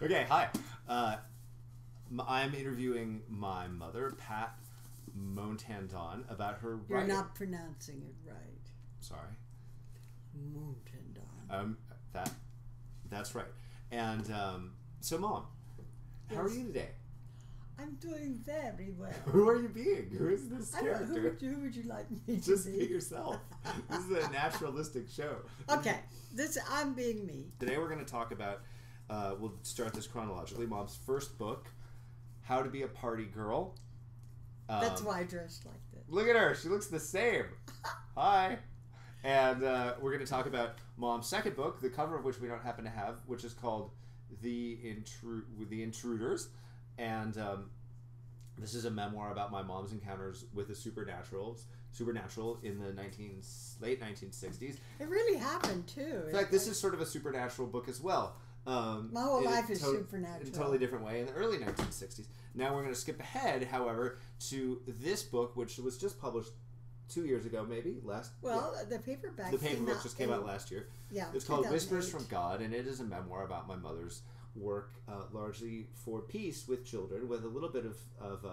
Okay, hi. I'm interviewing my mother, Pat Montandon, about her You're writing. not pronouncing it right. Sorry. Montandon. That's right. And so, Mom, how are you today? I'm doing very well. Who are you being? Who is this I don't know, character? who would you like me to Just be? be yourself. This is a naturalistic show. Okay, I'm being me. Today we're going to talk about, we'll start this chronologically, Mom's first book, How to Be a Party Girl. That's why I dressed like this. Look at her. She looks the same. Hi. And we're going to talk about Mom's second book, the cover of which we don't happen to have, which is called The Intruders. And this is a memoir about my mom's encounters with the supernatural in the late 1960s. It really happened, too. In fact, this is sort of a supernatural book as well. My whole life is supernatural. In a totally different way in the early 1960s. Now we're going to skip ahead, however, to this book, which was just published 2 years ago, maybe? The paperback just came out last year. Yeah, it's called Whispers from God, and it is a memoir about my mother's work, largely for peace with children, with a little bit of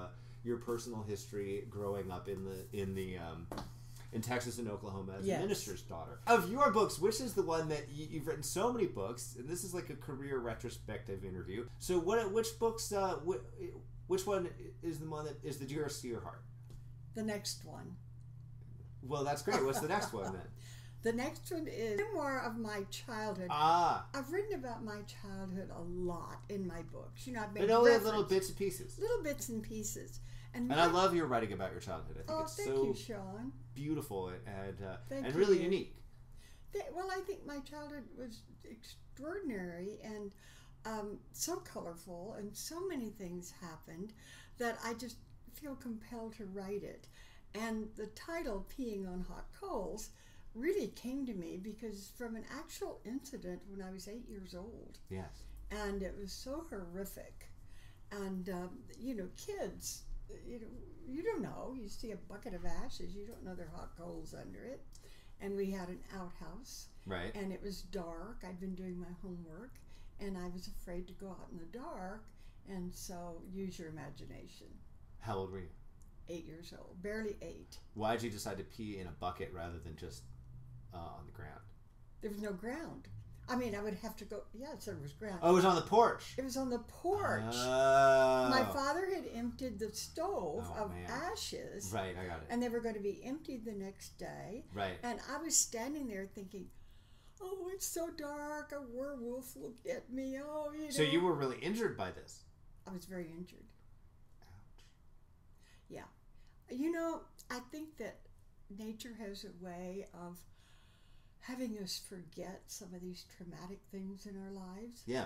your personal history growing up in Texas and Oklahoma as a minister's daughter. Of your books, which is the one that you've written so many books, and this is like a career retrospective interview. So, which books? Which one is the one that is the dearest to your heart? The next one. Well, that's great. What's the next one then? The next one is Memoir of My Childhood. I've written about my childhood a lot in my books. I've made only little bits and pieces. Little bits and pieces. And I love your writing about your childhood. I think it's thank so you, Sean. beautiful and you. Really unique. Well, I think my childhood was extraordinary and so colorful, and so many things happened that I just feel compelled to write it. And the title, Peeing on Hot Coals, really came to me because from an actual incident when I was 8 years old. Yes. And it was so horrific. And, kids, you don't know. You see a bucket of ashes, you don't know there are hot coals under it. And we had an outhouse. Right. And it was dark. I'd been doing my homework, and I was afraid to go out in the dark. And so use your imagination. How old were you? 8 years old. Barely 8. Why did you decide to pee in a bucket rather than just on the ground? There was no ground. I mean, I would have to go. Yes, there was ground. Oh, it was on the porch. It was on the porch. Oh. My father had emptied the stove of ashes. Right, I got it. And they were going to be emptied the next day. Right. And I was standing there thinking, oh, it's so dark. A werewolf will get me. Oh, So you were really injured by this? I was very injured. Ouch. Yeah. I think that nature has a way of having us forget some of these traumatic things in our lives. Yeah.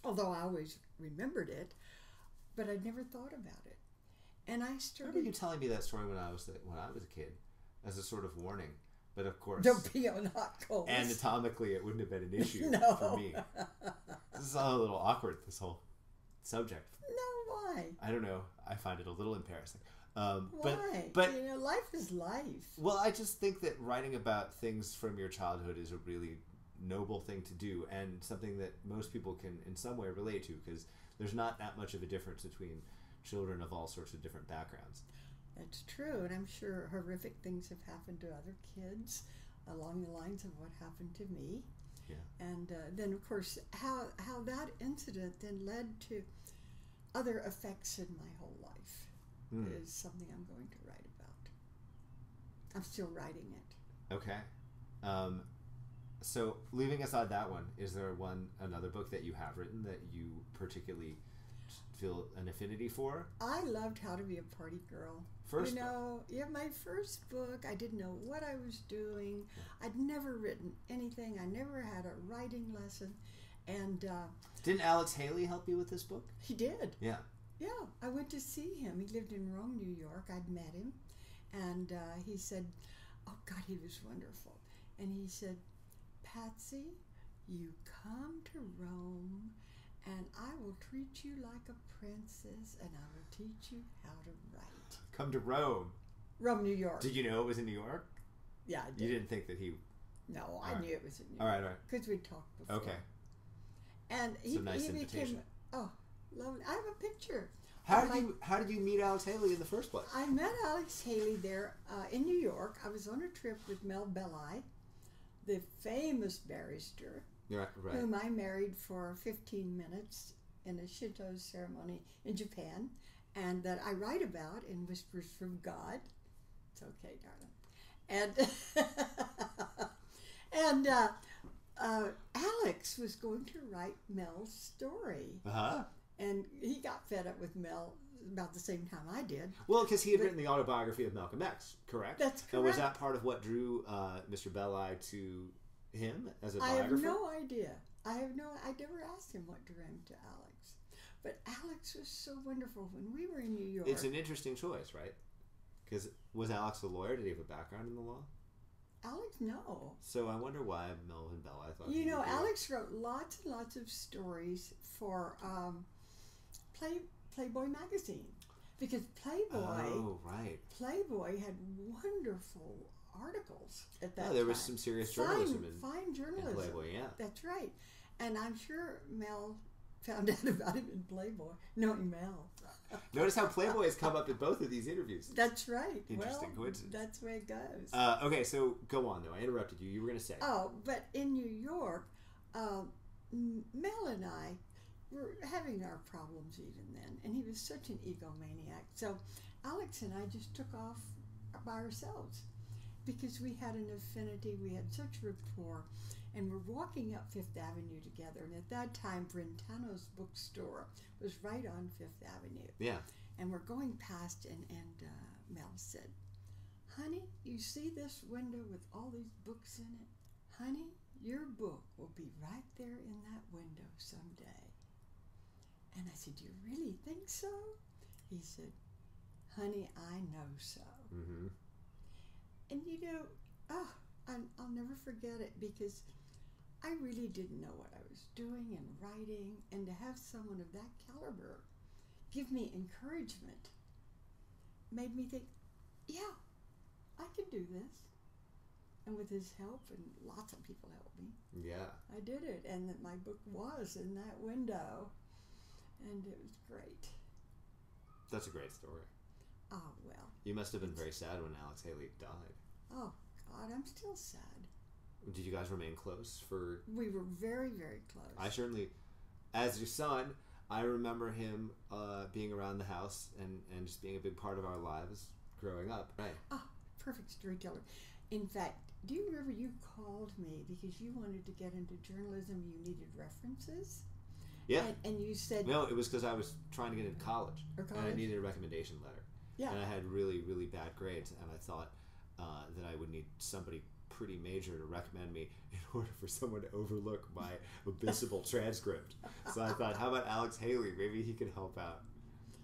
Although I always remembered it, but I'd never thought about it. And I started... Remember you telling me that story when I was a kid, as a sort of warning. But of course... Don't pee on hot coals. Anatomically, it wouldn't have been an issue for me. This is all a little awkward, this whole subject. No, why? I don't know. I find it a little embarrassing. Why? But life is life. Well, I just think that writing about things from your childhood is a really noble thing to do, and something that most people can in some way relate to, because there's not that much of a difference between children of all sorts of different backgrounds. That's true, and I'm sure horrific things have happened to other kids along the lines of what happened to me. Yeah. And then, of course, how that incident then led to other effects in my whole life. Is something I'm going to write about. I'm still writing it. Okay. So leaving aside that one, is there another book that you have written that you particularly feel an affinity for? I loved How to Be a Party Girl. First book? Yeah, my first book, I didn't know what I was doing. I'd never written anything. I never had a writing lesson. And didn't Alex Haley help you with this book? He did. Yeah. Yeah, I went to see him. He lived in Rome, New York. I'd met him. And he said, oh, God, he was wonderful. And he said, Patsy, you come to Rome, and I will treat you like a princess, and I will teach you how to write. Come to Rome. Rome, New York. Did you know it was in New York? Yeah, I did. You didn't think that he... No, I knew it was in New York. All right. Because we talked before. Okay. And It's a nice invitation. became, oh, lovely. I have a picture. How did you meet Alex Haley in the first place? I met Alex Haley there in New York. I was on a trip with Mel Belli, the famous barrister, Right. whom I married for 15 minutes in a Shinto ceremony in Japan, and that I write about in Whispers from God. It's okay, darling. And Alex was going to write Mel's story. And he got fed up with Mel about the same time I did. Well, because he had written the autobiography of Malcolm X, correct? That's correct. And was that part of what drew Mr. Belli to him as a biographer? I have no idea. I never asked him what drew him to Alex. But Alex was so wonderful when we were in New York. It's an interesting choice, right? Because was Alex a lawyer? Did he have a background in the law? Alex, no. So I wonder why Melvin Belli thought. You know, Alex wrote lots and lots of stories for Playboy magazine, because Playboy had wonderful articles at that time. There was some serious journalism fine journalism. in Playboy, yeah. That's right. And I'm sure Mel found out about him in Playboy, knowing Mel. Notice how Playboy has come up in both of these interviews. That's right. Interesting coincidence. That's the way it goes. Okay, so go on, though. I interrupted you. You were going to say. Oh, but in New York, Mel and I were having our problems even then, and he was such an egomaniac. So Alex and I just took off by ourselves because we had an affinity, we had such rapport, and we're walking up Fifth Avenue together. And at that time, Brentano's bookstore was right on Fifth Avenue. Yeah. And we're going past, and Mel said, "Honey, you see this window with all these books in it? Honey, your book will be right there in that window someday." And I said, "Do you really think so?" He said, "Honey, I know so." Mm-hmm. And you know, I'll never forget it, because I really didn't know what I was doing and writing, and to have someone of that caliber give me encouragement made me think, yeah, I can do this. And with his help, and lots of people helped me, yeah, I did it, and that my book was in that window, and it was great. That's a great story. Oh, well. You must have been very sad when Alex Haley died. Oh, God, I'm still sad. Did you guys remain close for... We were very, very close. I certainly, as your son, I remember him being around the house and just being a big part of our lives growing up. Right. Oh, perfect storyteller. In fact, do you remember you called me because you wanted to get into journalism, you needed references? Yeah. And you said... No, it was because I was trying to get into college. And I needed a recommendation letter. Yeah. And I had really, really bad grades, and I thought that I would need somebody pretty major to recommend me in order for someone to overlook my abysmal transcript. So I thought, how about Alex Haley? Maybe he could help out.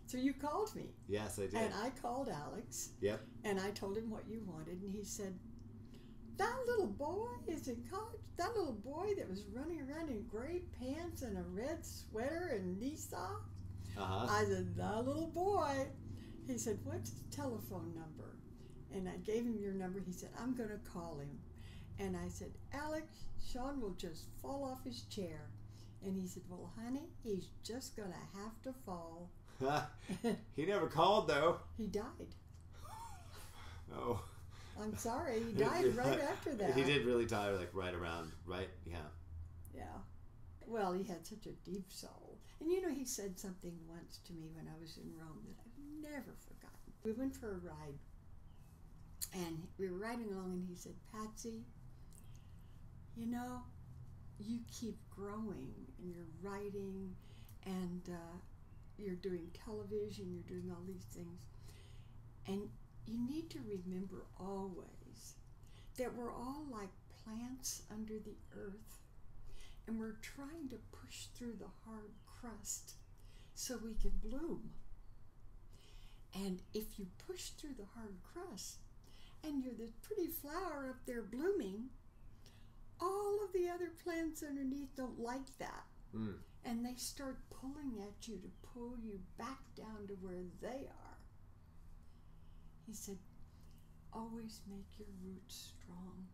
So you called me. Yes, I did. And I called Alex. Yep. And I told him what you wanted, and he said, "That little boy is in college? That little boy that was running around in gray pants and a red sweater and knee socks?" Uh-huh. I said, "That little boy." He said, "What's his telephone number?" And I gave him your number. He said, "I'm going to call him." And I said, "Alex, Sean will just fall off his chair." And he said, "Well, honey, he's just going to have to fall." He never called, though. He died. Oh. I'm sorry. He died right after that. He did really die, like, right? Yeah. Yeah. Well, he had such a deep soul. And you know, he said something once to me when I was in Rome that I've never forgotten. We went for a ride, and we were riding along, and he said, "Patsy, you know, you keep growing, and you're writing, and you're doing television, you're doing all these things, and you need to remember always that we're all like plants under the earth, and we're trying to push through the hard crust so we can bloom. And if you push through the hard crust and you're this pretty flower up there blooming, all of the other plants underneath don't like that. Mm. And they start pulling at you to pull you back down to where they are." He said, "Always make your roots strong.